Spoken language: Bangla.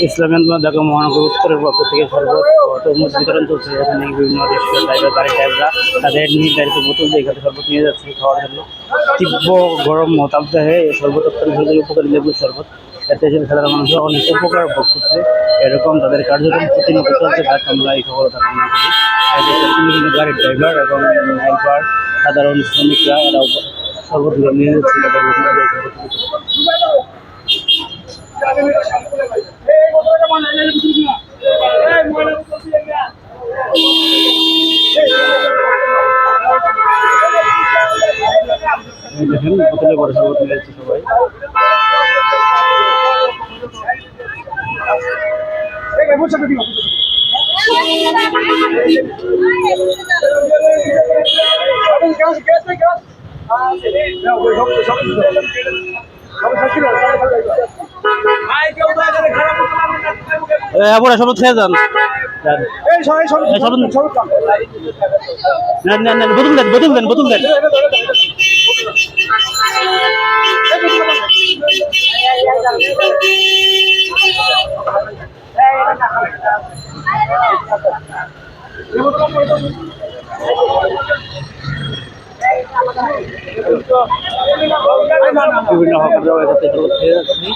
ইসলামী আন্দোলন ঢাকা মহানগর উত্তরের পক্ষ থেকে শরবত তরমুজ বিতরণ চলছে। এখানে বিভিন্ন রিক্সা ড্রাইভার, গাড়ি ড্রাইভাররা তাদের নির্ধারিত বোতল দিয়ে এখানে শরবত নিয়ে যাচ্ছে খাওয়ার জন্য। তীব্র গরম তাপদাহে এই শরবত অত্যন্ত শরীরের উপকারী লেবুর শরবত। এতে সাধারণ মানুষরা অনেক উপকার ভোগ করছে। এরকম তাদের কার্যক্রম প্রতিনিয়ত চলছে, তার আমরা এই সফলতা কামনা করি। বিভিন্ন গাড়ির ড্রাইভার এবং হেল্পার, সাধারণ শ্রমিকরা এরাও শরবতগুলো নিয়ে যাচ্ছে তাদের দেখেন বোতলে করে শরবত নিয়ে যাচ্ছে সবাই। আপনারা শরবত খেয়ে যান। বোতল দেন, বোতল দেন, বোতল দেন। বিভিন্ন হকাররাও এটাতে শরবত খেয়ে যাচ্ছি।